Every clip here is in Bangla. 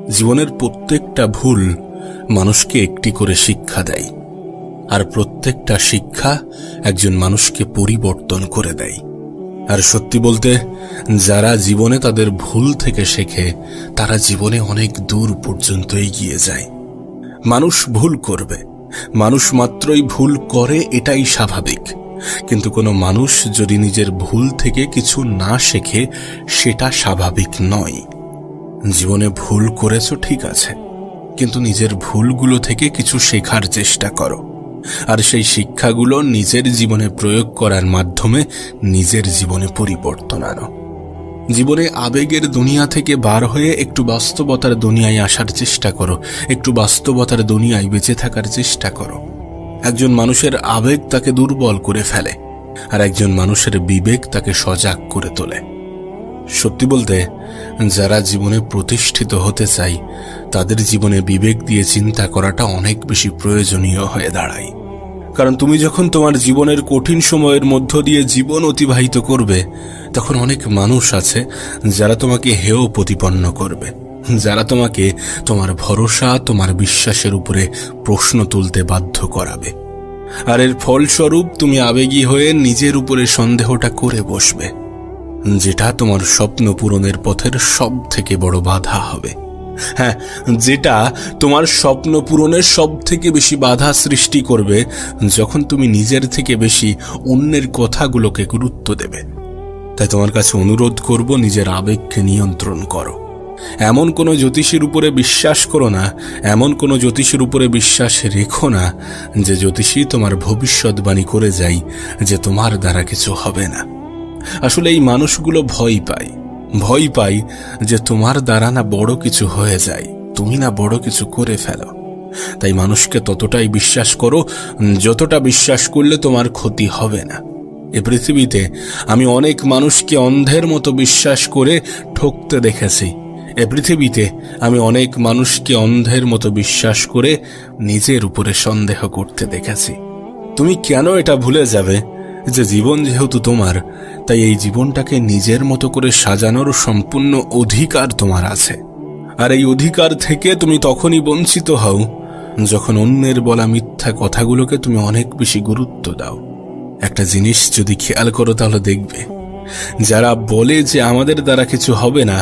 জীবনের প্রত্যেকটা ভুল মানুষকে একটি করে শিক্ষা দেয়, আর প্রত্যেকটা শিক্ষা একজন মানুষকে পরিবর্তন করে দেয়। আর সত্যি বলতে, যারা জীবনে তাদের ভুল থেকে শেখে তারা জীবনে অনেক দূর পর্যন্ত এগিয়ে যায়। মানুষ ভুল করবে, মানুষ মাত্রই ভুল করে, এটাই স্বাভাবিক। কিন্তু কোনো মানুষ যদি নিজের ভুল থেকে কিছু না শেখে, সেটা স্বাভাবিক নয়। জীবনে ভুল করেছো ঠিক আছে, কিন্তু নিজের ভুলগুলো থেকে কিছু শেখার চেষ্টা করো, আর সেই শিক্ষাগুলো নিজের জীবনে প্রয়োগ করার মাধ্যমে নিজের জীবনে পরিবর্তন আনো। জীবনে আবেগের দুনিয়া থেকে বার হয়ে একটু বাস্তবতার দুনিয়ায় আসার চেষ্টা করো, একটু বাস্তবতার দুনিয়ায় বেঁচে থাকার চেষ্টা করো। একজন মানুষের আবেগ তাকে দুর্বল করে ফেলে, আর একজন মানুষের বিবেক তাকে সজাগ করে তোলে। সত্যি বলতে, যারা জীবনে প্রতিষ্ঠিত হতে চায় তাদের জীবনে বিবেক দিয়ে চিন্তা করাটা অনেক বেশি প্রয়োজনীয় হয়ে দাঁড়ায়। কারণ তুমি যখন তোমার জীবনের কঠিন সময়ের মধ্য দিয়ে জীবন অতিবাহিত করবে, তখন অনেক মানুষ আছে যারা তোমাকে হেয় প্রতিপন্ন করবে, যারা তোমাকে তোমার ভরসা, তোমার বিশ্বাসের উপরে প্রশ্ন তুলতে বাধ্য করাবে। আর এর ফলস্বরূপ তুমি আবেগী হয়ে নিজের উপরে সন্দেহটা করে বসবে, যেটা তোমার স্বপ্ন পূরণের পথের সব থেকে বড় বাধা হবে। হ্যাঁ, যেটা তোমার স্বপ্ন পূরণের সব থেকে বেশি বাধা সৃষ্টি করবে যখন তুমি নিজের থেকে বেশি অন্যের কথাগুলোকে গুরুত্ব দেবে। তাই তোমার কাছে অনুরোধ করব, নিজের আবেগকে নিয়ন্ত্রণ করো। এমন কোনো জ্যোতিষীর উপরে বিশ্বাস করো না, এমন কোনো জ্যোতিষীর উপরে বিশ্বাস রেখো না যে জ্যোতিষী তোমার ভবিষ্যৎবাণী করে যায় যে তোমার দ্বারা কিছু হবে না। আসলে এই মানুষগুলো ভয় পায় যে তোমার দ্বারা না বড় কিছু হয়ে যায়, তুমি না বড় কিছু করে ফেলো। তাই মানুষকে ততটাই বিশ্বাস করো যতটা বিশ্বাস করলে তোমার ক্ষতি হবে না। এ পৃথিবীতে আমি অনেক মানুষকে অন্ধের মতো বিশ্বাস করে ঠকতে দেখেছি। এ পৃথিবীতে আমি অনেক মানুষকে অন্ধের মতো বিশ্বাস করে নিজের উপরে সন্দেহ করতে দেখেছি। তুমি কেন এটা ভুলে যাবে যে জীবন যেহেতু তোমার, তাই এই জীবনটাকে নিজের মতো করে সাজানোর সম্পূর্ণ অধিকার তোমার আছে। আর এই অধিকার থেকে তুমি তখনই বঞ্চিত হও যখন অন্যের বলা মিথ্যা কথাগুলোকে তুমি অনেক বেশি গুরুত্ব দাও। একটা জিনিস যদি খেয়াল করো তাহলে দেখবে, যারা বলে যে আমাদের দ্বারা কিছু হবে না,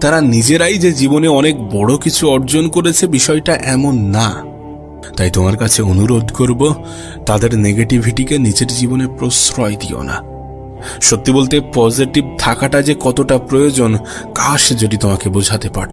তারা নিজেরাই যে জীবনে অনেক বড় কিছু অর্জন করেছে বিষয়টা এমন না। তাই তোমার কাছে অনুরোধ করব, তাদের নেগেটিভিটিকে নিজের জীবনে প্রশ্রয় দিও না। সত্যি বলতে, পজিটিভ থাকাটা যে কতটা প্রয়োজন, কাশ যদি তোমাকে বোঝাতে পারত।